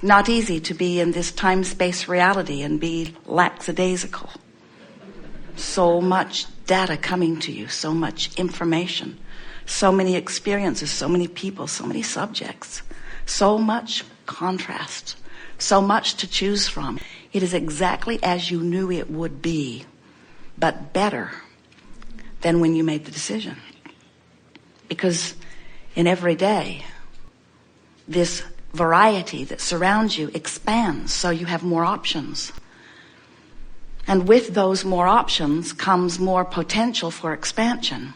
Not easy to be in this time-space reality and be lackadaisical. So much data coming to you, so much information, so many experiences, so many people, so many subjects, so much contrast, so much to choose from. It is exactly as you knew it would be, but better than when you made the decision. Because in every day, this variety that surrounds you expands, so you have more options. And with those more options comes more potential for expansion.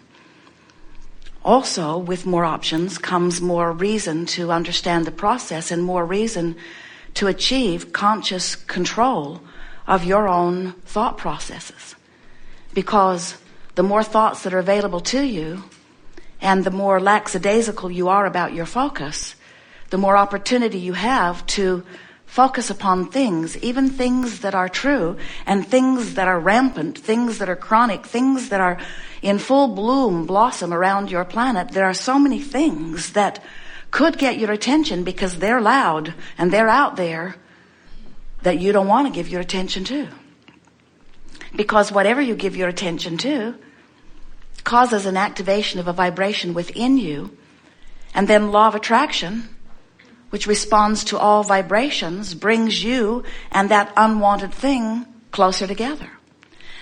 Also, with more options comes more reason to understand the process and more reason to achieve conscious control of your own thought processes. Because the more thoughts that are available to you and the more lackadaisical you are about your focus, the more opportunity you have to focus upon things, even things that are true and things that are rampant, things that are chronic, things that are in full bloom, blossom around your planet. There are so many things that could get your attention because they're loud and they're out there that you don't want to give your attention to. Because whatever you give your attention to causes an activation of a vibration within you, and then law of attraction, which responds to all vibrations, brings you and that unwanted thing closer together.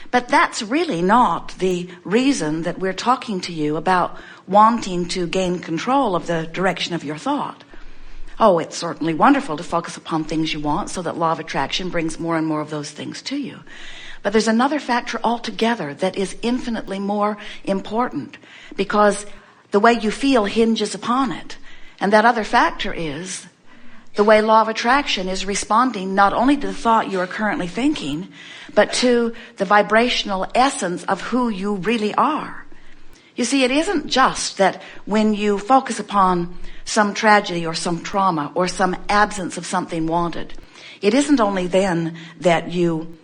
But that's really not the reason that we're talking to you about wanting to gain control of the direction of your thought. Oh, it's certainly wonderful to focus upon things you want so that law of attraction brings more and more of those things to you. But there's another factor altogether that is infinitely more important, because the way you feel hinges upon it. And that other factor is the way law of attraction is responding not only to the thought you are currently thinking, but to the vibrational essence of who you really are. You see, it isn't just that when you focus upon some tragedy or some trauma or some absence of something wanted, it isn't only then that you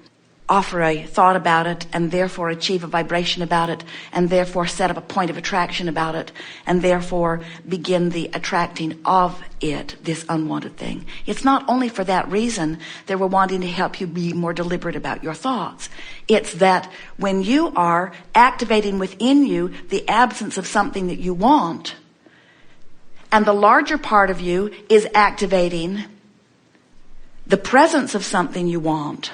offer a thought about it and therefore achieve a vibration about it and therefore set up a point of attraction about it and therefore begin the attracting of it, this unwanted thing. It's not only for that reason that we're wanting to help you be more deliberate about your thoughts. It's that when you are activating within you the absence of something that you want, and the larger part of you is activating the presence of something you want,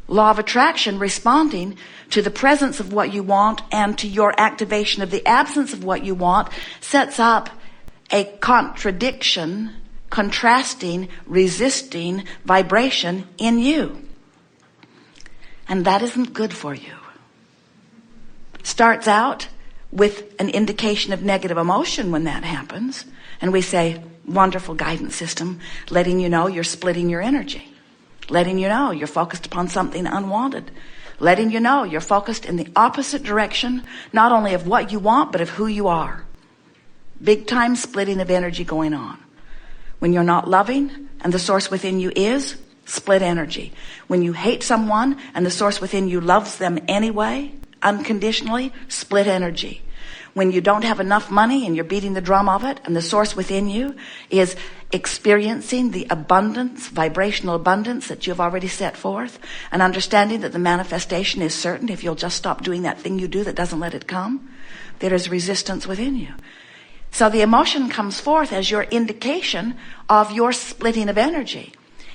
law of attraction responding to the presence of what you want and to your activation of the absence of what you want sets up a contradiction, contrasting, resisting vibration in you. And that isn't good for you. Starts out with an indication of negative emotion when that happens. And we say, wonderful guidance system, letting you know you're splitting your energy. Letting you know you're focused upon something unwanted. Letting you know you're focused in the opposite direction, not only of what you want, but of who you are. Big time splitting of energy going on. When you're not loving and the source within you is, split energy. When you hate someone and the source within you loves them anyway, unconditionally, split energy. When you don't have enough money and you're beating the drum of it and the source within you is experiencing the abundance, vibrational abundance that you've already set forth, and understanding that the manifestation is certain if you'll just stop doing that thing you do that doesn't let it come, there is resistance within you. So the emotion comes forth as your indication of your splitting of energy.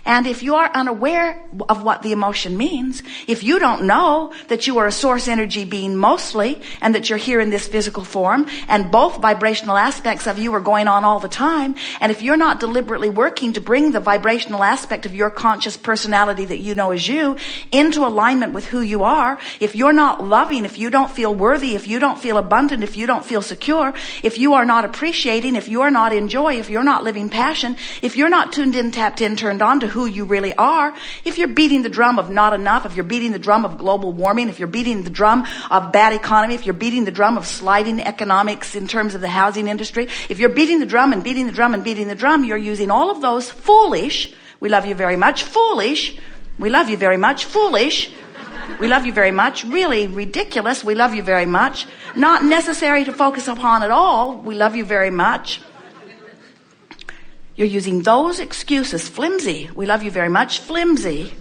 And if you are unaware of what the emotion means, if you don't know that you are a source energy being mostly, and that you're here in this physical form, and both vibrational aspects of you are going on all the time, and if you're not deliberately working to bring the vibrational aspect of your conscious personality that you know as you into alignment with who you are, if you're not loving, if you don't feel worthy, if you don't feel abundant, if you don't feel secure, if you are not appreciating, if you are not in joy, if you're not living passion, if you're not tuned in, tapped in, turned on to who you really are, if you're beating the drum of not enough, if you're beating the drum of global warming, if you're beating the drum of bad economy, if you're beating the drum of sliding economics in terms of the housing industry, if you're beating the drum and beating the drum and beating the drum, you're using all of those foolish, we love you very much, foolish, we love you very much, foolish, we love you very much, really ridiculous, we love you very much, not necessary to focus upon at all, we love you very much. You're using those excuses, flimsy, we love you very much, flimsy,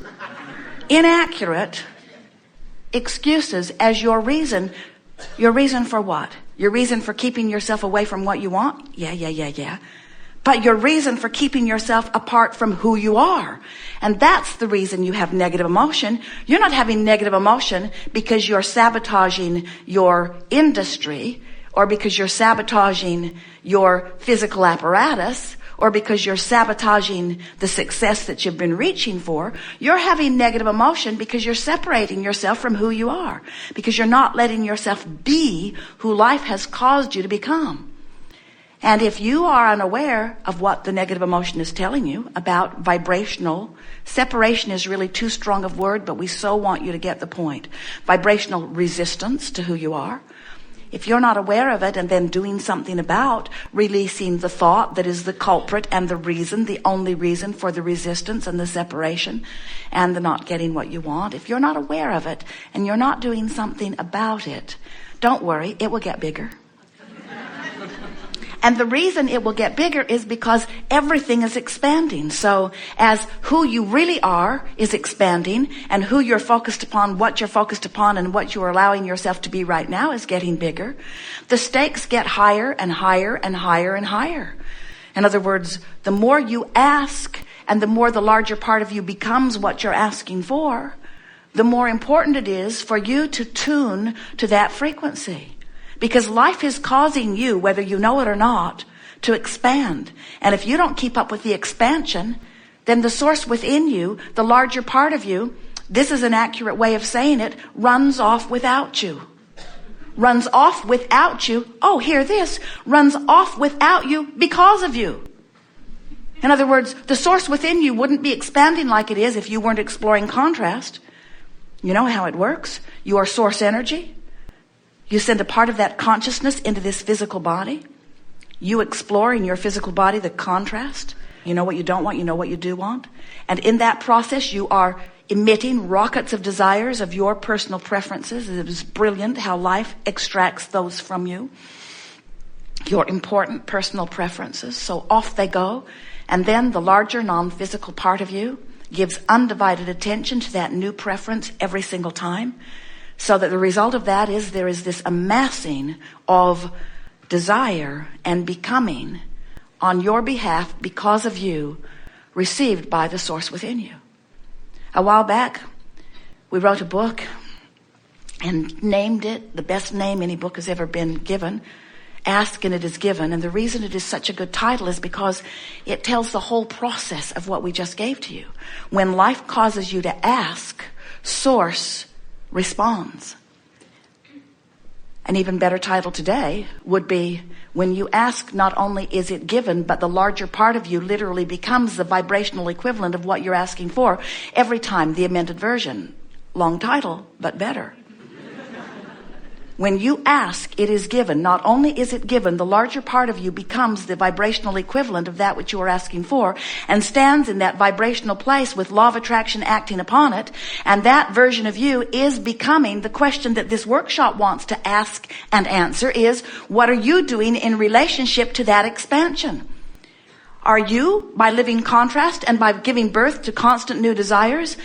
inaccurate excuses as your reason. Your reason for what? Your reason for keeping yourself away from what you want? Yeah. But your reason for keeping yourself apart from who you are. And that's the reason you have negative emotion. You're not having negative emotion because you're sabotaging your industry, or because you're sabotaging your physical apparatus, or because you're sabotaging the success that you've been reaching for. You're having negative emotion because you're separating yourself from who you are, because you're not letting yourself be who life has caused you to become. And if you are unaware of what the negative emotion is telling you about vibrational, separation is really too strong of word, but we so want you to get the point. Vibrational resistance to who you are. If you're not aware of it and then doing something about releasing the thought that is the culprit and the reason, the only reason for the resistance and the separation and the not getting what you want, if you're not aware of it and you're not doing something about it, don't worry, it will get bigger. And the reason it will get bigger is because everything is expanding. So as who you really are is expanding, and who you're focused upon, what you're focused upon, and what you're allowing yourself to be right now is getting bigger, the stakes get higher and higher and higher and higher. In other words, the more you ask and the more the larger part of you becomes what you're asking for, the more important it is for you to tune to that frequency. Because life is causing you, whether you know it or not, to expand. And if you don't keep up with the expansion, then the source within you, the larger part of you, this is an accurate way of saying it, runs off without you. Runs off without you. Oh, hear this. Runs off without you because of you. In other words, the source within you wouldn't be expanding like it is if you weren't exploring contrast. You know how it works? You are source energy. You send a part of that consciousness into this physical body. You explore in your physical body the contrast. You know what you don't want, you know what you do want. And in that process, you are emitting rockets of desires of your personal preferences. It is brilliant how life extracts those from you. Your important personal preferences. So off they go. And then the larger non-physical part of you gives undivided attention to that new preference every single time. So that the result of that is there is this amassing of desire and becoming on your behalf because of you, received by the source within you. A while back, we wrote a book and named it the best name any book has ever been given, Ask and It Is Given. And the reason it is such a good title is because it tells the whole process of what we just gave to you. When life causes you to ask, source responds. An even better title today would be, when you ask, not only is it given, but the larger part of you literally becomes the vibrational equivalent of what you're asking for every time. The amended version. Long title, but better. When you ask, it is given. Not only is it given, the larger part of you becomes the vibrational equivalent of that which you are asking for, and stands in that vibrational place with law of attraction acting upon it. And that version of you is becoming the question that this workshop wants to ask and answer is, what are you doing in relationship to that expansion? Are you, by living contrast and by giving birth to constant new desires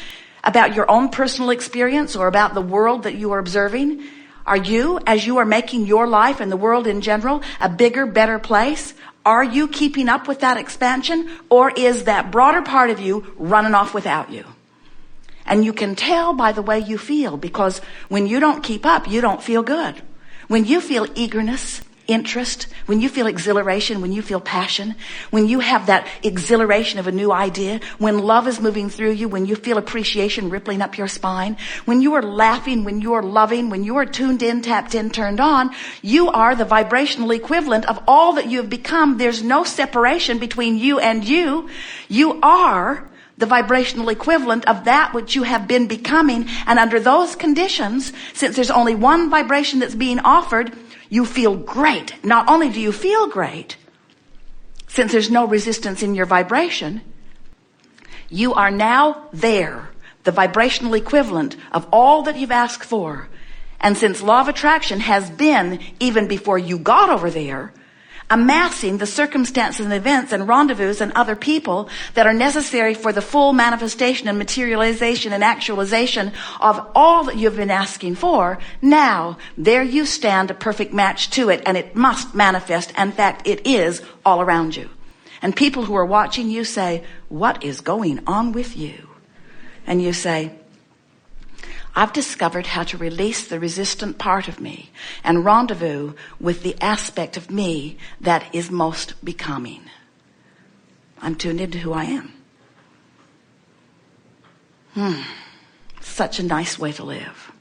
about your own personal experience or about the world that you are observing, are you, as you are making your life and the world in general a bigger, better place, are you keeping up with that expansion, or is that broader part of you running off without you? And you can tell by the way you feel, because when you don't keep up, you don't feel good. When you feel eagerness, interest, when you feel exhilaration, when you feel passion, when you have that exhilaration of a new idea, when love is moving through you, when you feel appreciation rippling up your spine, when you are laughing, when you are loving, when you are tuned in, tapped in, turned on, you are the vibrational equivalent of all that you have become. There's no separation between you and you. You are the vibrational equivalent of that which you have been becoming. And under those conditions, since there's only one vibration that's being offered, you feel great. Not only do you feel great, since there's no resistance in your vibration, you are now there, the vibrational equivalent of all that you've asked for. And since law of attraction has been, even before you got over there, amassing the circumstances and events and rendezvous and other people that are necessary for the full manifestation and materialization and actualization of all that you've been asking for. Now, there you stand, a perfect match to it, and it must manifest. In fact, it is all around you. And people who are watching you say, what is going on with you? And you say, I've discovered how to release the resistant part of me and rendezvous with the aspect of me that is most becoming. I'm tuned into who I am. Such a nice way to live.